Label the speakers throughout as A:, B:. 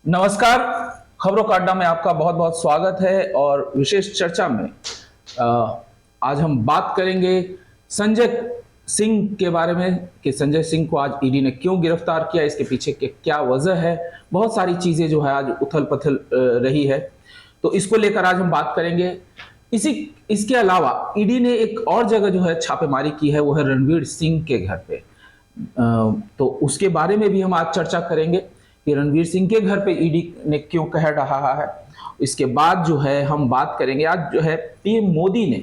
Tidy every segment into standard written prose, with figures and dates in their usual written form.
A: नमस्कार। खबरों का अड्डा में आपका बहुत बहुत स्वागत है। और विशेष चर्चा में आज हम बात करेंगे संजय सिंह के बारे में कि संजय सिंह को आज ईडी ने क्यों गिरफ्तार किया, इसके पीछे के क्या वजह है। बहुत सारी चीजें जो है आज उथल पुथल रही है, तो इसको लेकर आज हम बात करेंगे। इसके अलावा ईडी ने एक और जगह जो है छापेमारी की है, वो है रणवीर सिंह के घर पे। तो उसके बारे में भी हम आज चर्चा करेंगे कि रणवीर सिंह के घर पे ईडी ने क्यों कह रहा है। इसके बाद जो है हम बात करेंगे, आज जो है पीएम मोदी ने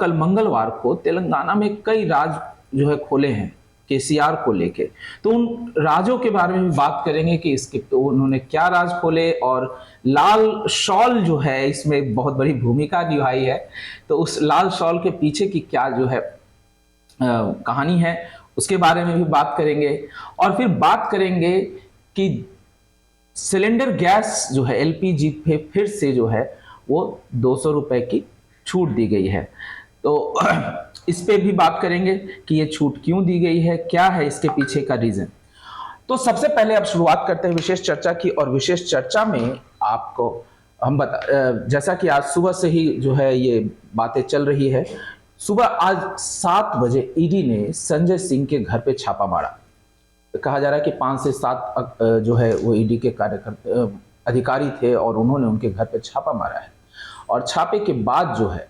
A: कल मंगलवार को तेलंगाना में कई राज जो है खोले हैं केसीआर को लेके, तो उन राजों के बारे में भी बात करेंगे कि इसके तो उन्होंने क्या राज खोले। और लाल शॉल जो है इसमें बहुत बड़ी भूमिका निभाई है, तो उस लाल शॉल के पीछे की क्या जो है कहानी है, उसके बारे में भी बात करेंगे। और फिर बात करेंगे कि सिलेंडर गैस जो है एलपीजी पे फिर से जो है वो 200 रुपए की छूट दी गई है, तो इस पे भी बात करेंगे कि ये छूट क्यों दी गई है, क्या है इसके पीछे का रीजन। तो सबसे पहले अब शुरुआत करते हैं विशेष चर्चा की। और विशेष चर्चा में आपको हम जैसा कि आज सुबह से ही जो है ये बातें चल रही है, सुबह आज 7 बजे ईडी ने संजय सिंह के घर पे छापा मारा। कहा जा रहा है कि 5 से 7 जो है वो ईडी के कार्यकर्ता अधिकारी थे और उन्होंने उनके घर पे छापा मारा है। और छापे के बाद जो है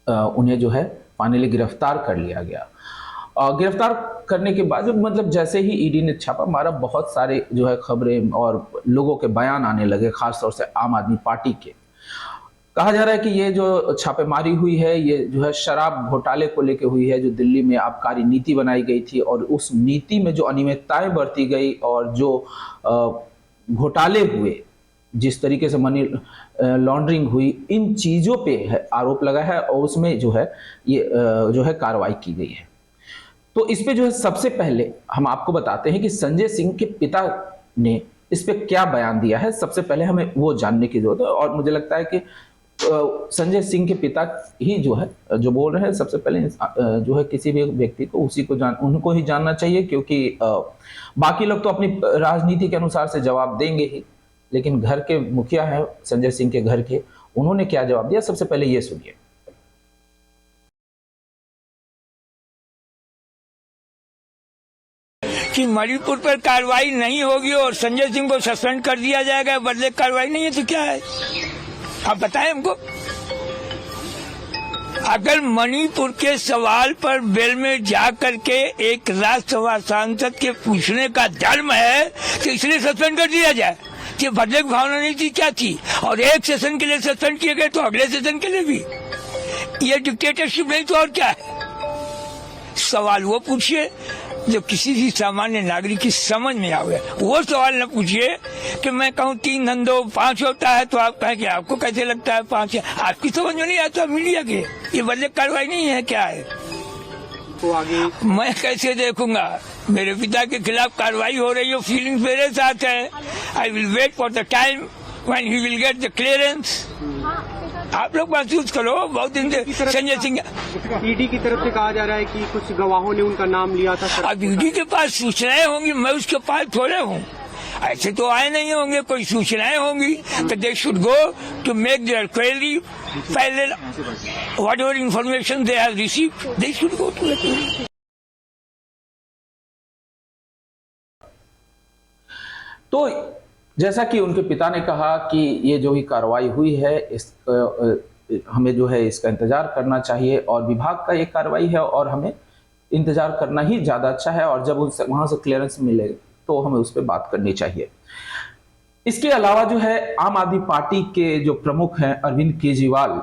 A: उन्हें जो है फाइनली गिरफ्तार कर लिया गया। गिरफ्तार करने के बाद जैसे ही ईडी ने छापा मारा, बहुत सारे जो है खबरें और लोगों के बयान आने लगे, खासतौर से आम आदमी पार्टी के। कहा जा रहा है कि ये जो छापेमारी हुई है ये जो है शराब घोटाले को लेकर हुई है, जो दिल्ली में आबकारी नीति बनाई गई थी और उस नीति में जो अनियमितताएं बरती गई और जो घोटाले हुए, जिस तरीके से मनी लॉन्ड्रिंग हुई, इन चीजों पे आरोप लगा है और उसमें जो है ये जो है कार्रवाई की गई है। तो इस पे जो है सबसे पहले हम आपको बताते हैं कि संजय सिंह के पिता ने इस पे क्या बयान दिया है। सबसे पहले हमें वो जानने की जरूरत है और मुझे लगता है कि संजय सिंह के पिता ही जो है जो बोल रहे हैं, सबसे पहले जो है किसी भी व्यक्ति को उनको ही जानना चाहिए, क्योंकि बाकी लोग तो अपनी राजनीति के अनुसार से जवाब देंगे ही, लेकिन घर के मुखिया हैं संजय सिंह के घर के, उन्होंने क्या जवाब दिया, सबसे पहले ये सुनिए।
B: कि मणिपुर पर कार्रवाई नहीं होगी और संजय सिंह को सस्पेंड कर दिया जाएगा, बदले कार्रवाई नहीं है तो क्या है, आप बताएं हमको। अगर मणिपुर के सवाल पर बेल में जा करके एक राज्यसभा सांसद के पूछने का धर्म है तो इसलिए सस्पेंड कर दिया जाए कि बदले की भावना नहीं थी, क्या थी। और एक सेशन के लिए सस्पेंड किए गए तो अगले सेशन के लिए भी, ये डिक्टेटरशिप नहीं तो और क्या है। सवाल वो पूछिए जो किसी भी सामान्य नागरिक की समझ में आवे। वो सवाल न पूछिए कि मैं कहूँ 3 धंधों 5 होता है तो आप कहें कि आपको कैसे लगता है 5 है, आपकी समझ में नहीं आता मीडिया के, ये बदले कार्रवाई नहीं है क्या है। तो आगे मैं कैसे देखूंगा, मेरे पिता के खिलाफ कार्रवाई हो रही हो, फीलिंग्स मेरे साथ है। I will wait for the time when he will get the clearance. आप लोग महसूस करो, बहुत दिन से संजय सिंह
C: ईडी की तरफ से कहा जा रहा है कि कुछ गवाहों ने उनका नाम लिया था।
B: अब ईडी के पास सूचनाएं होंगी, मैं उसके पास थोड़े हूँ, ऐसे तो आए नहीं होंगे, कोई सूचनाएं होंगी तो they should go to make their query, पहले whatever information they have received they should go to.
A: तो जैसा कि उनके पिता ने कहा कि ये जो भी कार्रवाई हुई है हमें जो है इसका इंतजार करना चाहिए और विभाग का ये कार्रवाई है और हमें इंतजार करना ही ज़्यादा अच्छा है, और जब उनसे वहाँ से क्लियरेंस मिले तो हमें उस पर बात करनी चाहिए। इसके अलावा जो है आम आदमी पार्टी के जो प्रमुख हैं अरविंद केजरीवाल,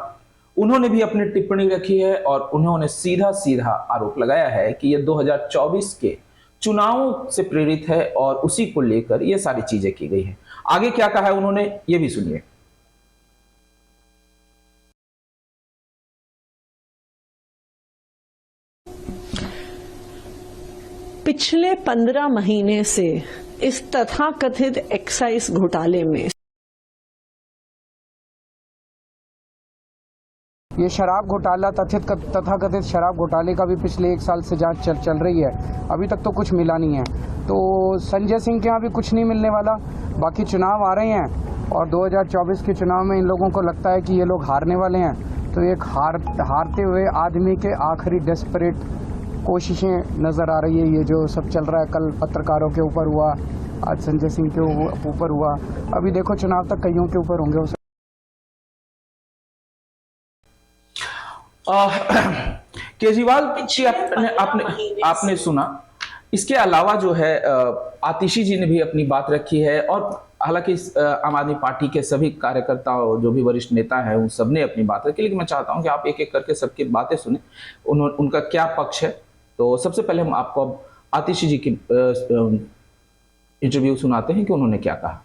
A: उन्होंने भी अपनी टिप्पणी रखी है और उन्होंने सीधा सीधा आरोप लगाया है कि ये 2024 के चुनावों से प्रेरित है और उसी को लेकर ये सारी चीजें की गई है। आगे क्या कहा है उन्होंने, ये भी सुनिए।
D: पिछले 15 महीने से इस तथाकथित एक्साइज घोटाले में
C: ये शराब घोटाला तथाकथित शराब घोटाले का भी पिछले 1 साल से जांच चल रही है, अभी तक तो कुछ मिला नहीं है। तो संजय सिंह के यहाँ भी कुछ नहीं मिलने वाला, बाकी चुनाव आ रहे हैं और 2024 के चुनाव में इन लोगों को लगता है कि ये लोग हारने वाले हैं, तो एक हारते हुए आदमी के आखिरी डेस्परेट कोशिशें नज़र आ रही है। ये जो सब चल रहा है, कल पत्रकारों के ऊपर हुआ, आज संजय सिंह के ऊपर हुआ, अभी देखो चुनाव तक कईयों के ऊपर होंगे।
A: केजरीवाल की आपने सुना। इसके अलावा जो है आतिशी जी ने भी अपनी बात रखी है, और हालांकि आम आदमी पार्टी के सभी कार्यकर्ताओं, जो भी वरिष्ठ नेता हैं, उन सब ने अपनी बात रखी, लेकिन मैं चाहता हूं कि आप एक एक करके सबकी बातें सुने, उनका क्या पक्ष है। तो सबसे पहले हम आपको आतिशी जी की इंटरव्यू सुनाते हैं कि उन्होंने क्या कहा।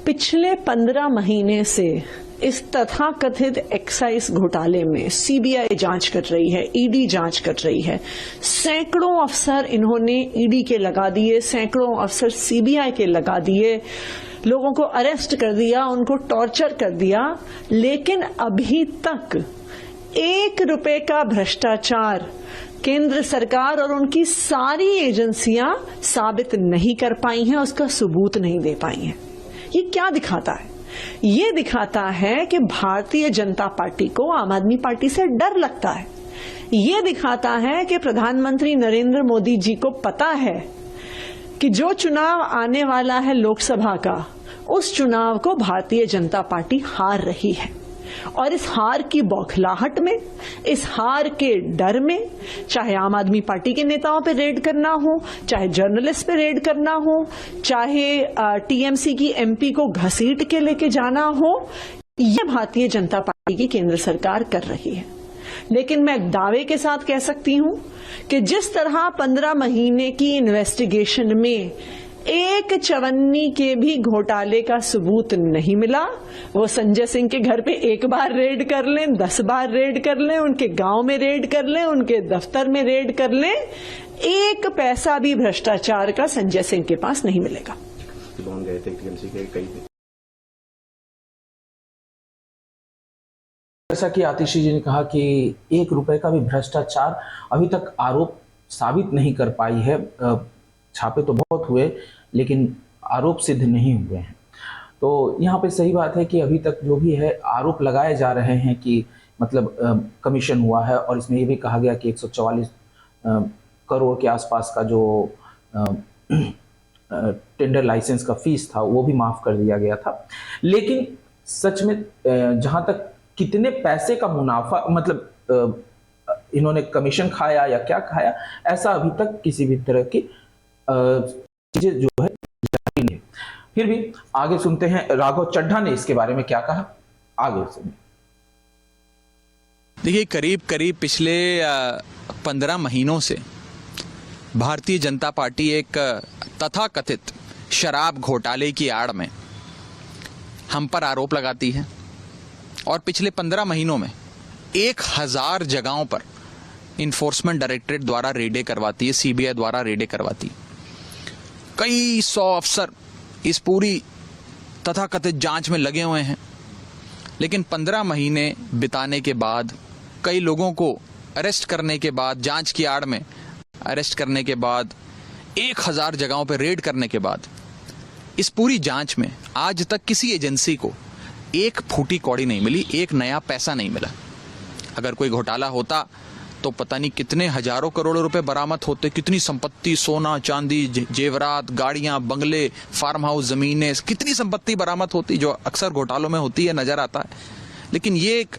D: पिछले 15 महीने से इस तथाकथित एक्साइज घोटाले में सीबीआई जांच कर रही है, ईडी जांच कर रही है। सैकड़ों अफसर इन्होंने ईडी के लगा दिए, सैकड़ों अफसर सीबीआई के लगा दिए, लोगों को अरेस्ट कर दिया, उनको टॉर्चर कर दिया, लेकिन अभी तक 1 रुपए का भ्रष्टाचार केंद्र सरकार और उनकी सारी एजेंसियां साबित नहीं कर पाई हैं, उसका सबूत नहीं दे पाई हैं। ये क्या दिखाता है? ये दिखाता है कि भारतीय जनता पार्टी को आम आदमी पार्टी से डर लगता है। ये दिखाता है कि प्रधानमंत्री नरेंद्र मोदी जी को पता है कि जो चुनाव आने वाला है लोकसभा का, उस चुनाव को भारतीय जनता पार्टी हार रही है। और इस हार की बौखलाहट में, इस हार के डर में, चाहे आम आदमी पार्टी के नेताओं पे रेड करना हो, चाहे जर्नलिस्ट पे रेड करना हो, चाहे टीएमसी की एमपी को घसीट के लेके जाना हो, ये भारतीय जनता पार्टी की केंद्र सरकार कर रही है। लेकिन मैं दावे के साथ कह सकती हूं कि जिस तरह 15 महीने की इन्वेस्टिगेशन में एक चवन्नी के भी घोटाले का सबूत नहीं मिला, वो संजय सिंह के घर पे 1 बार रेड कर लें, 10 बार रेड कर लें, उनके गांव में रेड कर लें, उनके दफ्तर में रेड कर लें, 1 पैसा भी भ्रष्टाचार का संजय सिंह के पास नहीं मिलेगा।
E: गए थे टीएमसी के कई,
A: जैसा कि आतिशी जी ने कहा कि 1 रुपए का भी भ्रष्टाचार अभी तक आरोप साबित नहीं कर पाई है। छापे तो बहुत हुए, लेकिन आरोप सिद्ध नहीं हुए हैं। तो यहाँ पे सही बात है कि अभी तक जो भी है आरोप लगाए जा रहे हैं कि मतलब कमीशन हुआ है, और इसमें ये भी कहा गया कि 144 करोड़ के आसपास का जो टेंडर लाइसेंस का फीस था वो भी माफ कर दिया गया था। लेकिन सच में जहाँ तक कितने पैसे का मुनाफा, मतलब इन्होंने कमीशन खाया या क्या खाया, ऐसा अभी तक किसी भी तरह की चीजें जो है जारी नहीं। फिर भी आगे सुनते हैं राघव चड्ढा ने इसके बारे में क्या कहा, आगे सुनिए।
F: देखिए, करीब करीब पिछले 15 महीनों से भारतीय जनता पार्टी एक तथाकथित शराब घोटाले की आड़ में हम पर आरोप लगाती है, और पिछले 15 महीनों में 1000 जगहों पर इन्फोर्समेंट डायरेक्टरेट द्वारा रेडें करवाती है, सीबीआई द्वारा रेडें करवाती है। कई 100 अफसर इस पूरी तथाकथित जांच में लगे हुए हैं, लेकिन 15 महीने बिताने के बाद, कई लोगों को अरेस्ट करने के बाद, जांच की आड़ में अरेस्ट करने के बाद, 1000 जगहों पर रेड करने के बाद, इस पूरी जांच में आज तक किसी एजेंसी को 1 फूटी कौड़ी नहीं मिली, 1 नया पैसा नहीं मिला। अगर कोई घोटाला होता तो पता नहीं कितने हजारों करोड़ों रुपए बरामद होते, कितनी संपत्ति, सोना चांदी, जेवरात, गाड़ियां, बंगले, फार्म हाउस, जमीनें, कितनी संपत्ति बरामद होती जो अक्सर घोटालों में होती है, नजर आता है। लेकिन ये एक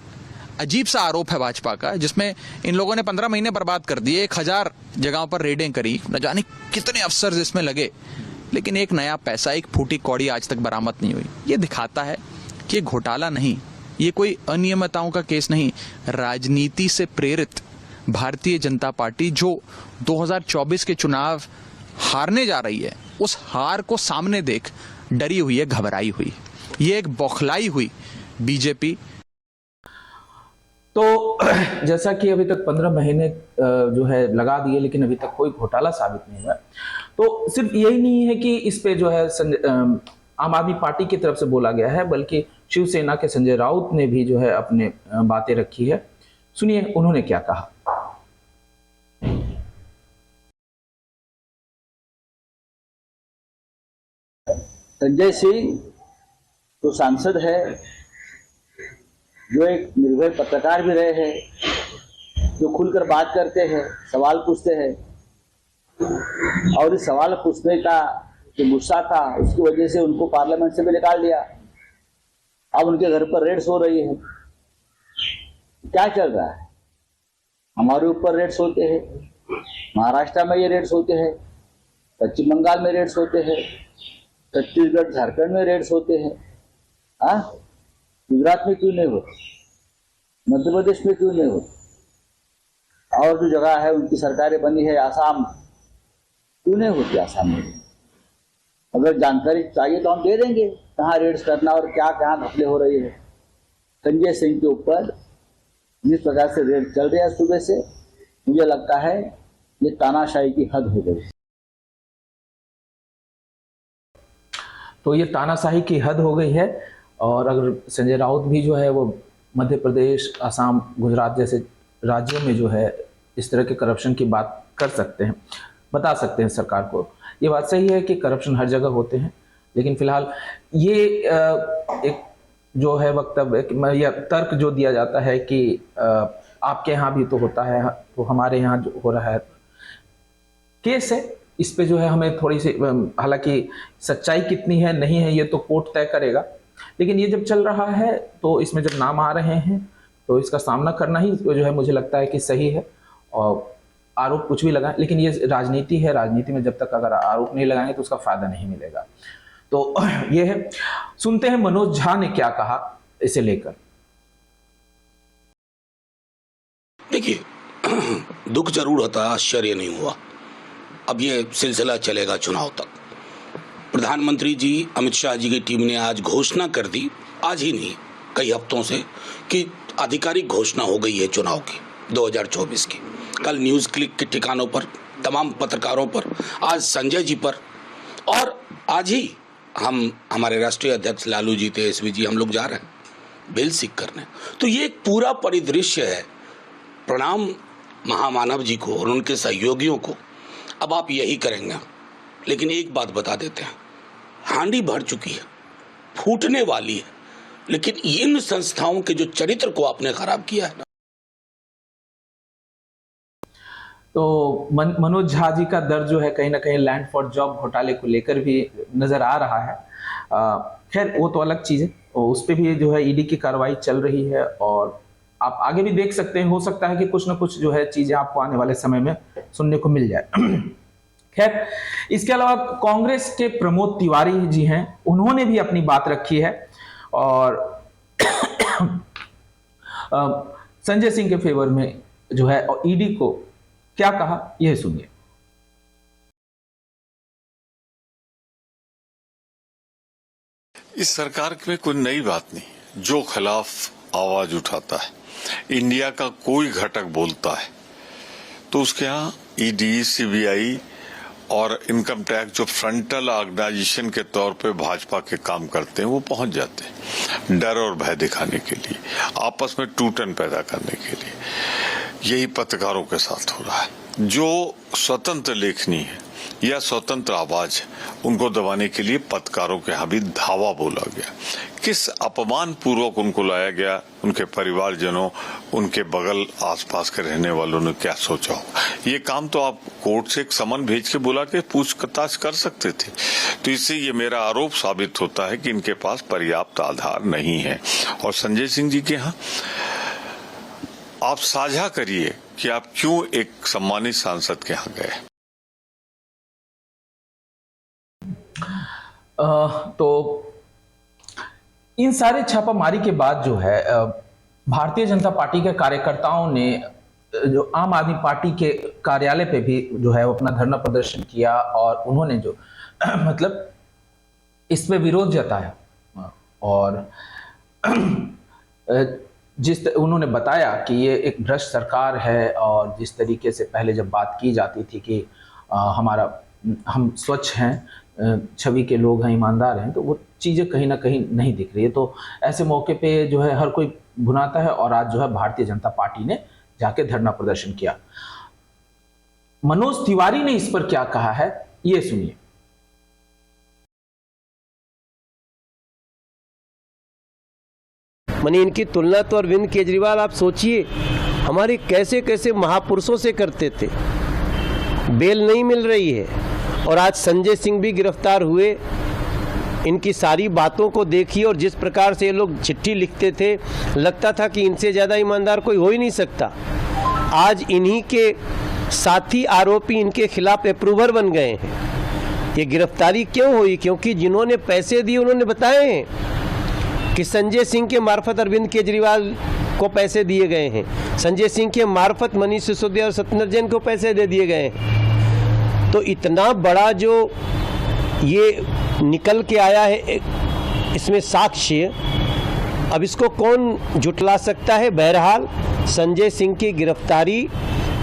F: अजीब सा आरोप है भाजपा का, जिसमें इन लोगों ने 15 महीने बर्बाद कर दिए, 1000 जगहों पर रेडें करी, न जाने कितने अफसर इसमें लगे, लेकिन 1 नया पैसा, 1 फूटी कौड़ी आज तक बरामद नहीं हुई। ये दिखाता है कि ये घोटाला नहीं, ये कोई अनियमितताओं का केस नहीं, राजनीति से प्रेरित भारतीय जनता पार्टी जो 2024 के चुनाव हारने जा रही है, उस हार को सामने देख डरी हुई है, घबराई हुई। ये एक बौखलाई हुई बीजेपी।
A: तो जैसा कि अभी तक 15 महीने जो है लगा दिए, लेकिन अभी तक कोई घोटाला साबित नहीं हुआ। तो सिर्फ यही नहीं है कि इस पे जो है आम आदमी पार्टी की तरफ से बोला गया है, बल्कि शिवसेना के संजय राउत ने भी जो है अपने बातें रखी है। सुनिए उन्होंने क्या कहा।
G: संजय सिंह तो सांसद है, जो एक निर्भय पत्रकार भी रहे हैं, जो खुलकर बात करते हैं, सवाल पूछते हैं, और इस सवाल पूछने का जो गुस्सा था उसकी वजह से उनको पार्लियामेंट से भी निकाल दिया। अब उनके घर पर रेड्स हो रही है। क्या चल रहा है? हमारे ऊपर रेड्स होते हैं, महाराष्ट्र में ये रेड्स होते हैं, पश्चिम बंगाल में रेड्स होते हैं, छत्तीसगढ़ झारखंड में रेड्स होते हैं। हाँ, गुजरात में क्यों नहीं होते? मध्य प्रदेश में क्यों नहीं होते? और जो जगह है उनकी सरकारें बनी है, आसाम, क्यों नहीं होती आसाम में? अगर जानकारी चाहिए तो हम दे देंगे कहाँ रेड्स करना और क्या कहाँ घपले हो रही है। संजय सिंह के ऊपर जिस प्रकार से रेड चल रहा है सुबह से, मुझे लगता है ये तानाशाही की हद हो गई।
A: तो ये तानाशाही की हद हो गई है। और अगर संजय राउत भी जो है वो मध्य प्रदेश, असम, गुजरात जैसे राज्यों में जो है इस तरह के करप्शन की बात कर सकते हैं, बता सकते हैं सरकार को। ये बात सही है कि करप्शन हर जगह होते हैं, लेकिन फिलहाल ये एक जो है वक्तव्य या तर्क जो दिया जाता है कि आपके यहाँ भी तो होता है, तो हमारे यहाँ जो हो रहा है केस है, इस पे जो है हमें थोड़ी सी, हालांकि सच्चाई कितनी है नहीं है ये तो कोर्ट तय करेगा, लेकिन ये जब चल रहा है तो इसमें जब नाम आ रहे हैं तो इसका सामना करना ही जो है मुझे लगता है कि सही है। और आरोप कुछ भी लगाएं, लेकिन ये राजनीति है, राजनीति में जब तक अगर आरोप नहीं लगाएंगे तो उसका फायदा नहीं मिलेगा। तो ये है, सुनते हैं मनोज झा ने क्या कहा इसे लेकर।
H: देखिए, दुख जरूर होता है, आश्चर्य नहीं हुआ। अब ये सिलसिला चलेगा चुनाव तक। प्रधानमंत्री जी अमित शाह जी की टीम ने आज घोषणा कर दी, आज ही नहीं कई हफ्तों से, कि आधिकारिक घोषणा हो गई है चुनाव की 2024 की। कल न्यूज क्लिक के ठिकानों पर, तमाम पत्रकारों पर, आज संजय जी पर, और आज ही हम, हमारे राष्ट्रीय अध्यक्ष लालू जी, तेजस्वी जी, हम लोग जा रहे हैं बिल सीख करने। तो ये एक पूरा परिदृश्य है। प्रणाम महामानव जी को और उनके सहयोगियों को। अब आप यही करेंगे, लेकिन एक बात बता देते हैं, हांडी भर चुकी है, फूटने वाली है, लेकिन इन संस्थाओं के जो चरित्र को आपने खराब किया है ना।
A: तो मनोज झा जी का दर्द जो है कहीं ना कहीं लैंड फॉर जॉब घोटाले को लेकर भी नजर आ रहा है। खैर वो तो अलग चीज है, उस पर भी जो है ईडी की कार्रवाई चल रही है और आप आगे भी देख सकते हैं, हो सकता है कि कुछ ना कुछ जो है चीजें आपको आने वाले समय में सुनने को मिल जाए। खैर, इसके अलावा कांग्रेस के प्रमोद तिवारी जी हैं, उन्होंने भी अपनी बात रखी है और संजय सिंह के फेवर में जो है और ईडी को क्या कहा, यह सुनिए।
I: इस सरकार में कोई नई बात नहीं। जो खिलाफ आवाज उठाता है, इंडिया का कोई घटक बोलता है, तो उसके यहाँ ईडी, सीबीआई और इनकम टैक्स जो फ्रंटल ऑर्गेनाइजेशन के तौर पे भाजपा के काम करते हैं, वो पहुंच जाते हैं डर और भय दिखाने के लिए, आपस में टूटन पैदा करने के लिए। यही पत्रकारों के साथ हो रहा है। जो स्वतंत्र लेखनी है या स्वतंत्र आवाज है, उनको दबाने के लिए पत्रकारों के यहाँ भी धावा बोला गया। किस अपमान पूर्वक उनको लाया गया, उनके परिवारजनों, उनके बगल आसपास के रहने वालों ने क्या सोचा होगा। ये काम तो आप कोर्ट से एक समन भेज के बुला के पूछताछ कर सकते थे। तो इससे ये मेरा आरोप साबित होता है कि इनके पास पर्याप्त आधार नहीं है। और संजय सिंह जी के यहाँ आप साझा करिए कि आप क्यों एक सम्मानित सांसद के यहाँ गए।
A: तो इन सारे छापामारी के बाद जो है भारतीय जनता पार्टी के कार्यकर्ताओं ने जो आम आदमी पार्टी के कार्यालय पे भी जो है अपना धरना प्रदर्शन किया और उन्होंने जो मतलब इस पे विरोध जताया और उन्होंने बताया कि ये एक भ्रष्ट सरकार है और जिस तरीके से पहले जब बात की जाती थी कि हम स्वच्छ हैं, छवि के लोग हैं, ईमानदार हैं, तो वो चीज़ें कहीं ना कहीं नहीं दिख रही है। तो ऐसे मौके पे जो है हर कोई भुनाता है और आज जो है भारतीय जनता पार्टी ने जाके धरना प्रदर्शन किया। मनोज तिवारी ने इस पर क्या कहा है, ये सुनिए।
J: मानी इनकी तुलना तो अरविंद केजरीवाल आप सोचिए हमारे कैसे कैसे महापुरुषों से करते थे, बेल नहीं मिल रही है। और आज संजय सिंह भी गिरफ्तार हुए, इनकी सारी बातों को देखिए और जिस प्रकार से ये लोग चिट्ठी लिखते थे लगता था कि इनसे ज़्यादा ईमानदार कोई हो ही नहीं सकता। आज इन्हीं के साथी आरोपी इनके खिलाफ अप्रूवर बन गए हैं। ये गिरफ्तारी क्यों हुई? क्योंकि जिन्होंने पैसे दिए उन्होंने बताए हैं कि संजय सिंह के मार्फत अरविंद केजरीवाल को पैसे दिए गए हैं, संजय सिंह के मार्फत मनीष सिसोदिया और सत्येंद्र जैन को पैसे दे दिए गए हैं। तो इतना बड़ा जो ये निकल के आया है इसमें साक्ष्य, अब इसको कौन जुटला सकता है? बहरहाल संजय सिंह की गिरफ्तारी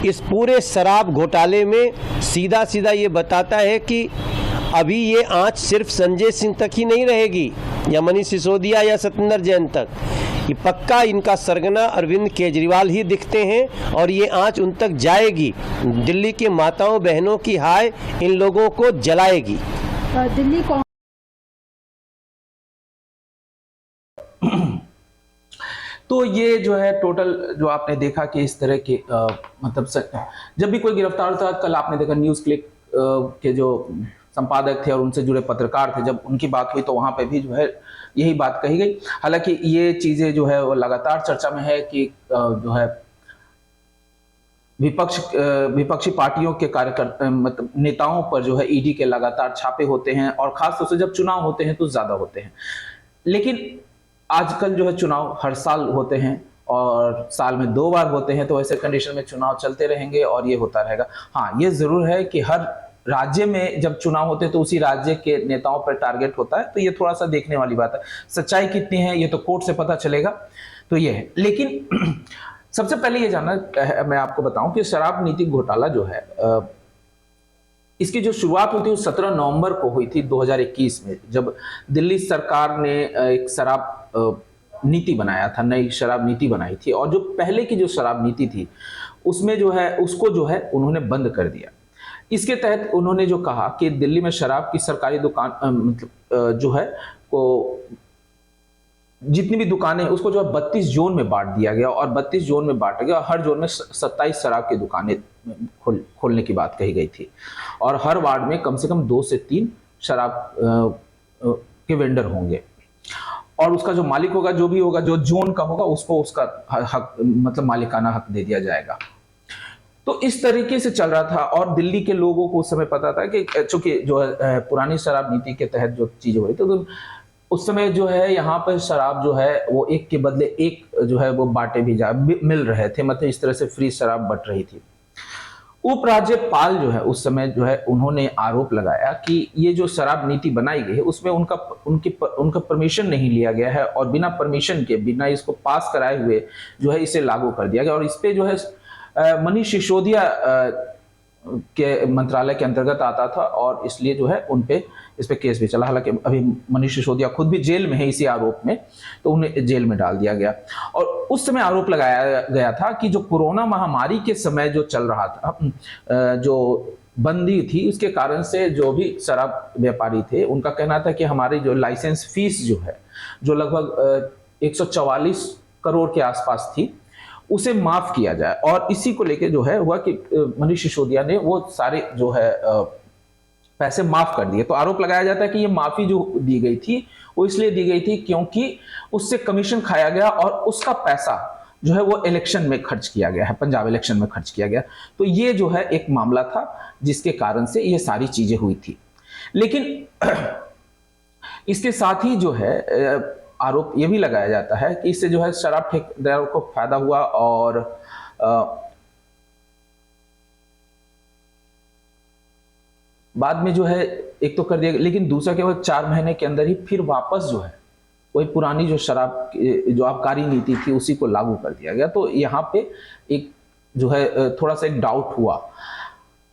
J: इस पूरे शराब घोटाले में सीधा सीधा ये बताता है कि अभी ये आंच सिर्फ संजय सिंह तक ही नहीं रहेगी या मनीष सिसोदिया या सत्येंद्र जैन तक, ये पक्का इनका सरगना अरविंद केजरीवाल ही दिखते हैं और ये आंच उन तक जाएगी। दिल्ली के माताओं बहनों की हाय इन लोगों को जलाएगी।
K: दिल्ली
A: तो ये जो है टोटल जो आपने देखा कि इस तरह के मतलब जब भी कोई गिरफ्तार होता, कल आपने देखा न्यूज़ क्लिक के जो संपादक थे और उनसे जुड़े पत्रकार थे, जब उनकी बात हुई तो वहां पे भी जो है यही बात कही गई। हालांकि ये चीजें जो है वो लगातार चर्चा में है कि जो है विपक्षी पार्टियों के कार्यकर्ता मतलब नेताओं पर जो है ईडी के लगातार छापे होते हैं और खासतौर से जब चुनाव होते हैं तो ज्यादा होते हैं। लेकिन आजकल जो है चुनाव हर साल होते हैं और साल में 2 बार होते हैं, तो ऐसे कंडीशन में चुनाव चलते रहेंगे और ये होता रहेगा। हाँ, ये जरूर है कि हर राज्य में जब चुनाव होते हैं तो उसी राज्य के नेताओं पर टारगेट होता है, तो ये थोड़ा सा देखने वाली बात है। सच्चाई कितनी है ये तो कोर्ट से पता चलेगा, तो ये है। लेकिन सबसे पहले ये जानना मैं आपको बताऊं कि शराब नीति घोटाला जो है इसकी जो शुरुआत हुई थी वो 17 नवंबर को हुई थी 2021 में, जब दिल्ली सरकार ने एक शराब नीति बनाया था, नई शराब नीति बनाई थी। और जो पहले की जो शराब नीति थी उसमें जो है उसको जो है उन्होंने बंद कर दिया। इसके तहत उन्होंने जो कहा कि दिल्ली में शराब की सरकारी दुकान मतलब जो है को जितनी भी दुकानें उसको जो है 32 जोन में बांट दिया गया और 32 जोन में बांटा गया। हर जोन में 27 शराब की दुकानें खोलने की बात कही गई थी और हर वार्ड में कम से कम 2 से 3 शराब के वेंडर होंगे और उसका जो मालिक होगा, जो भी होगा, जो जोन का होगा, उसको उसका हक मतलब मालिकाना हक दे दिया जाएगा। तो इस तरीके से चल रहा था और दिल्ली के लोगों को उस समय पता था कि चूंकि जो है पुरानी शराब नीति के तहत जो चीजें हो रही थी, तो उस समय जो है यहाँ पर शराब जो है वो एक के बदले एक जो है वो बांटे भी मिल रहे थे, मतलब इस तरह से फ्री शराब बट रही थी। उपराज्यपाल जो है उस समय जो है उन्होंने आरोप लगाया कि ये जो शराब नीति बनाई गई है उसमें उनका परमिशन नहीं लिया गया है और बिना परमिशन के, बिना इसको पास कराए हुए जो है इसे लागू कर दिया गया और इस पे जो है मनीष सिसोदिया के मंत्रालय के अंतर्गत आता था और इसलिए जो है इस पे केस भी चला। हालांकि अभी मनीष सिसोदिया खुद भी जेल में है इसी आरोप में, तो उन्हें जेल में डाल दिया गया। और उस समय आरोप लगाया गया था कि जो कोरोना महामारी के समय जो चल रहा था, जो बंदी थी, उसके कारण से जो भी शराब व्यापारी थे उनका कहना था कि हमारी जो लाइसेंस फीस जो है जो लगभग 144 करोड़ के आसपास थी उसे माफ किया जाए। और इसी को लेके जो है हुआ कि मनीष सिसोदिया ने वो सारे जो है पैसे माफ कर दिए। तो आरोप लगाया जाता है कि ये माफी जो दी गई थी वो इसलिए दी गई थी क्योंकि उससे कमीशन खाया गया और उसका पैसा जो है वो इलेक्शन में खर्च किया गया है, पंजाब इलेक्शन में खर्च किया गया। तो ये जो है एक मामला था जिसके कारण से ये सारी चीजें हुई थी। लेकिन इसके साथ ही जो है आरोप ये भी लगाया जाता है कि इससे जो है शराब ठेकेदारों को फायदा हुआ और बाद में जो है एक तो कर दिया, लेकिन दूसरा केवल 4 महीने के अंदर ही फिर वापस जो है वही पुरानी जो शराब जो आबकारी नीति थी उसी को लागू कर दिया गया। तो यहाँ पे एक जो है थोड़ा सा एक डाउट हुआ।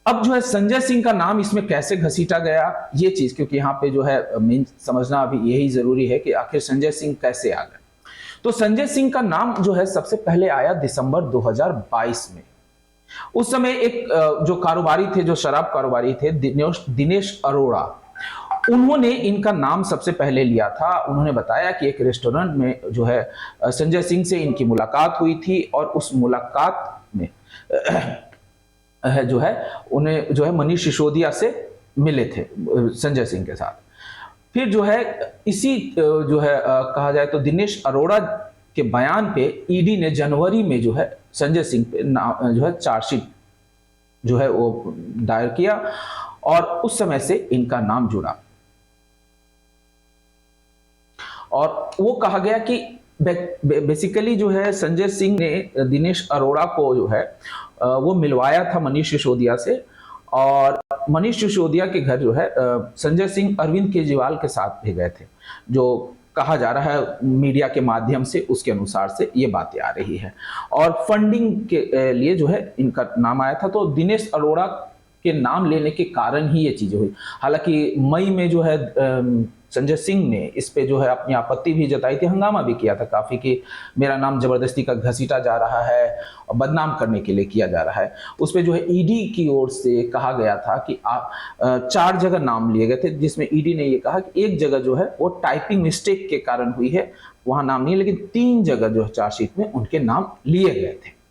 A: अब जो है संजय सिंह का नाम इसमें कैसे घसीटा गया ये चीज, क्योंकि यहाँ पे जो है मेन समझना अभी यही जरूरी है कि आखिर संजय सिंह कैसे आ गए। तो संजय सिंह का नाम जो है सबसे पहले आया दिसंबर 2022 में। उस समय एक जो कारोबारी थे, जो शराब कारोबारी थे, दिनेश अरोड़ा, उन्होंने इनका नाम सबसे पहले लिया था। उन्होंने बताया कि एक रेस्टोरेंट में जो है संजय सिंह से इनकी मुलाकात हुई थी और उस मुलाकात में जो है उन्हें जो है मनीष सिसोदिया से मिले थे संजय सिंह के साथ। फिर जो है इसी जो है कहा जाए तो दिनेश अरोड़ा के बयान पे ईडी ने जनवरी में जो है संजय सिंह पे जो है चार्जशीट जो है वो दायर किया और उस समय से इनका नाम जुड़ा और वो कहा गया कि बेसिकली जो है संजय सिंह ने दिनेश अरोड़ा को जो है वो मिलवाया था मनीष सिसोदिया से और मनीष सिसोदिया के घर जो है संजय सिंह अरविंद केजरीवाल के साथ भी गए थे, जो कहा जा रहा है मीडिया के माध्यम से, उसके अनुसार से ये बातें आ रही है। और फंडिंग के लिए जो है इनका नाम आया था, तो दिनेश अरोड़ा के नाम लेने के कारण ही ये चीजें हुई। हालांकि मई में जो है संजय सिंह ने इस पे जो है अपनी आपत्ति भी जताई थी, हंगामा भी किया था काफी कि मेरा नाम जबरदस्ती का घसीटा जा रहा है और बदनाम करने के लिए किया जा रहा है। उस पे जो है ईडी की ओर से कहा गया था कि 4 जगह नाम लिए गए थे, जिसमें ईडी ने ये कहा कि एक जगह जो है वो टाइपिंग मिस्टेक के कारण हुई है, वहां नाम नहीं, लेकिन 3 जगह जो है चार्जशीट में उनके नाम लिए गए थे।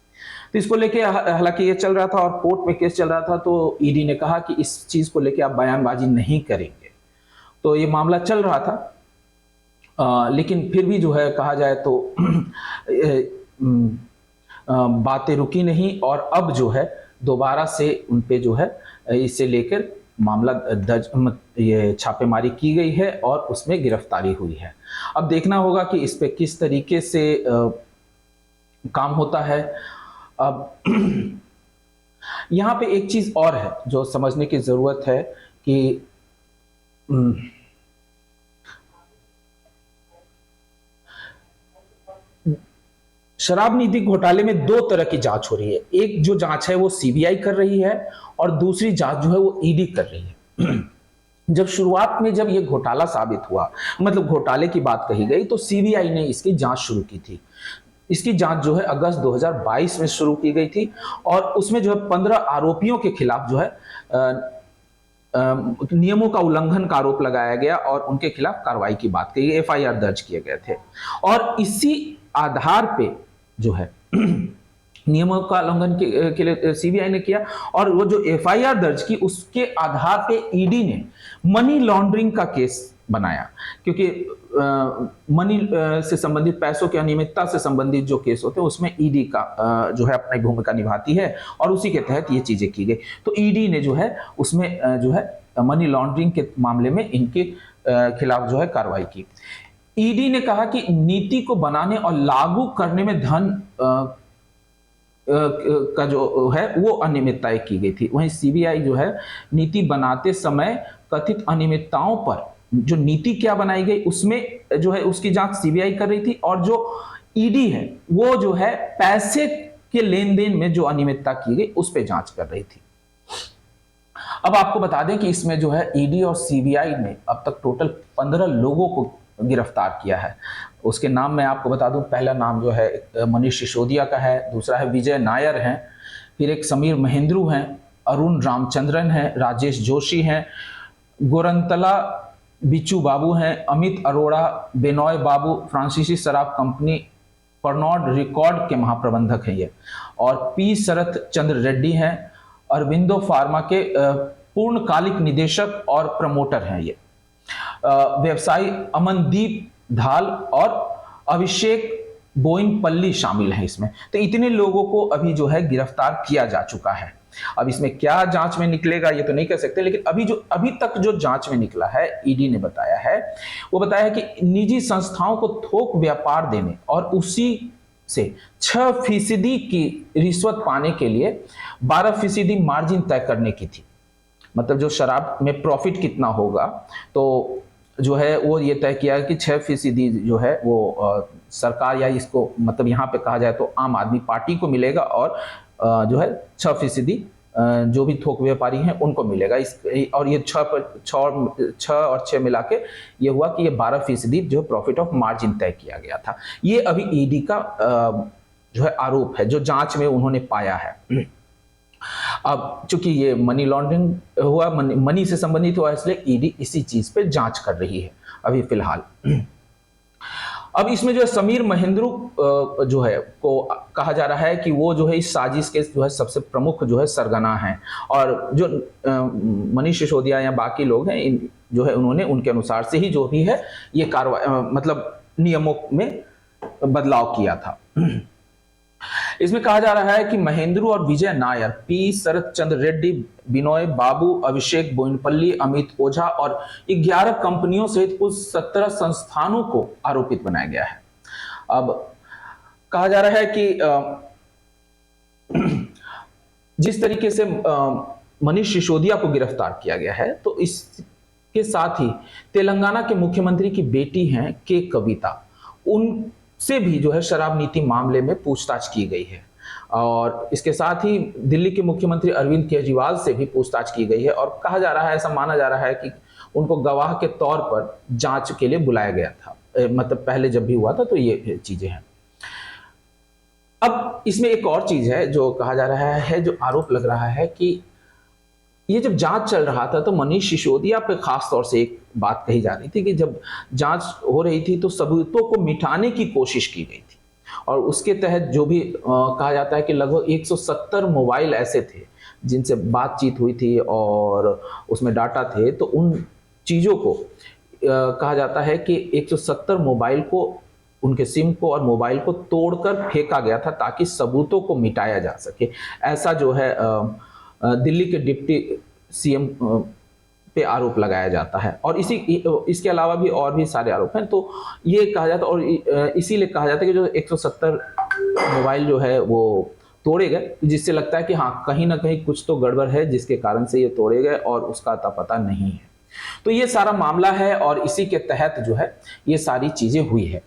A: तो इसको लेके हालांकि ये चल रहा था और कोर्ट में केस चल रहा था, तो ईडी ने कहा कि इस चीज को लेके आप बयानबाजी नहीं करेंगे। तो ये मामला चल रहा था लेकिन फिर भी जो है कहा जाए तो बातें रुकी नहीं और अब जो है दोबारा से उन पे जो है इसे लेकर मामला दर्ज ये छापेमारी की गई है और उसमें गिरफ्तारी हुई है। अब देखना होगा कि इस पे किस तरीके से काम होता है। अब यहाँ पे एक चीज और है जो समझने की जरूरत है कि शराब नीति घोटाले में 2 तरह की जांच हो रही है। एक जो जांच है वो सीबीआई कर रही है और दूसरी जांच जो है वो ईडी कर रही है। जब शुरुआत में जब ये घोटाला साबित हुआ, मतलब घोटाले की बात कही गई, तो सीबीआई ने इसकी जांच शुरू की थी। इसकी जांच जो है अगस्त 2022 में शुरू की गई थी और उसमें जो है 15 आरोपियों के खिलाफ जो है नियमों का उल्लंघन का आरोप लगाया गया और उनके खिलाफ कार्रवाई की बात कही, एफआईआर दर्ज किए गए थे। और इसी आधार पे जो है नियमों का उल्लंघन के लिए सीबीआई ने किया और वो जो एफआईआर दर्ज की उसके आधार पे ईडी ने मनी लॉन्ड्रिंग का केस बनाया, क्योंकि मनी से संबंधित, पैसों की अनियमितता से संबंधित जो केस होते हैं उसमें ईडी का जो है अपनी भूमिका निभाती है और उसी के तहत ये चीजें की गई। तो ईडी ने जो है उसमें जो है मनी लॉन्ड्रिंग के मामले में इनके खिलाफ जो है कार्रवाई की। ईडी ने कहा कि नीति को बनाने और लागू करने में धन का जो है वो अनियमितताएं की गई थी। वहीं सीबीआई जो है नीति बनाते समय कथित अनियमितताओं पर जो नीति क्या बनाई गई उसमें जो है उसकी जांच सीबीआई कर रही थी और जो ईडी है वो जो है पैसे के लेन देन में जो अनियमितता की गई उस पर जांच कर रही थी। अब आपको बता दें कि इसमें जो है ईडी और सीबीआई ने अब तक टोटल 15 लोगों को गिरफ्तार किया है। उसके नाम मैं आपको बता दूं, पहला नाम जो है मनीष सिसोदिया का है, दूसरा है विजय नायर है, फिर एक समीर महेंद्रू हैं, अरुण रामचंद्रन हैं, राजेश जोशी हैं, गोरंतला बिचू बाबू हैं, अमित अरोड़ा, बेनॉय बाबू, फ्रांसीसी शराब कंपनी परनॉड रिकॉर्ड के महाप्रबंधक हैं ये, और पी शरत चंद्र रेड्डी हैं, अरविंदो फार्मा के पूर्णकालिक निदेशक और प्रमोटर हैं ये, व्यवसायी अमनदीप धाल और अभिषेक बोइनपल्ली शामिल हैं इसमें। तो इतने लोगों को अभी जो है गिरफ्तार किया जा चुका है। अब इसमें क्या जांच में निकलेगा ये तो नहीं कह सकते, लेकिन अभी तक जो जांच में निकला है, ईडी ने बताया है, वो बताया है कि निजी संस्थाओं को थोक व्यापार देने और उसी से 6% की रिश्वत पाने के लिए 12% मार्जिन तय करने की थी। मतलब जो शराब में प्रॉफिट कितना होगा तो जो है वो ये तय किया कि 6% जो है वो सरकार या इसको मतलब यहाँ पे कहा जाए तो आम आदमी पार्टी को मिलेगा और जो है 6% जो भी थोक व्यापारी हैं उनको मिलेगा। और ये 6 और 6 मिला के ये हुआ कि ये 12% जो प्रॉफिट ऑफ मार्जिन तय किया गया था। ये अभी ईडी का जो है आरोप है जो जांच में उन्होंने पाया है। अब चूंकि ये मनी लॉन्ड्रिंग हुआ, मनी से संबंधित हुआ, इसलिए ईडी इसी चीज पे जांच कर रही है अभी फिलहाल। अब इसमें जो है समीर महेंद्रू जो है को कहा जा रहा है कि वो जो है इस साजिश के जो है सबसे प्रमुख जो है सरगना हैं, और जो मनीष सिसोदिया या बाकी लोग हैं जो है उन्होंने उनके अनुसार से ही जो भी है ये कार्रवाई मतलब नियमों में बदलाव किया था। इसमें कहा जा रहा है कि महेंद्रू और विजय नायर, पी शरद चंद्र रेड्डी, बिनोय बाबू, अभिषेक बोइनपल्ली, अमित ओझा और 11 कंपनियों सहित कुल 17 संस्थानों को आरोपित बनाया गया है। अब कहा जा रहा है कि जिस तरीके से मनीष सिसोदिया को गिरफ्तार किया गया है, तो इसके साथ ही तेलंगाना के मुख्यमंत्री की बेटी हैं के कविता, उनसे भी जो है शराब नीति मामले में पूछताछ की गई है, और इसके साथ ही दिल्ली के मुख्यमंत्री अरविंद केजरीवाल से भी पूछताछ की गई है, और कहा जा रहा है, ऐसा माना जा रहा है कि उनको गवाह के तौर पर जांच के लिए बुलाया गया था, मतलब पहले जब भी हुआ था, तो ये चीजें हैं। अब इसमें एक और चीज है जो कहा जा रहा है, जो आरोप लग रहा है कि ये जब जांच चल रहा था तो मनीष सिसोदिया पे खास तौर से एक बात कही जा रही थी कि जब जांच हो रही थी तो सबूतों को मिटाने की कोशिश की गई थी, और उसके तहत जो भी कहा जाता है कि लगभग 170 मोबाइल ऐसे थे जिनसे बातचीत हुई थी और उसमें डाटा थे, तो उन चीज़ों को कहा जाता है कि 170 मोबाइल को, उनके सिम को और मोबाइल को तोड़कर फेंका गया था ताकि सबूतों को मिटाया जा सके। ऐसा जो है दिल्ली के डिप्टी सीएम पे आरोप लगाया जाता है, और इसके अलावा भी और भी सारे आरोप हैं। तो ये कहा जाता है, और इसीलिए कहा जाता है कि जो 170 मोबाइल जो है वो तोड़े गए, जिससे लगता है कि हाँ कहीं ना कहीं कुछ तो गड़बड़ है जिसके कारण से ये तोड़े गए और उसका अता पता नहीं है। तो ये सारा मामला है और इसी के तहत जो है ये सारी चीजें हुई है।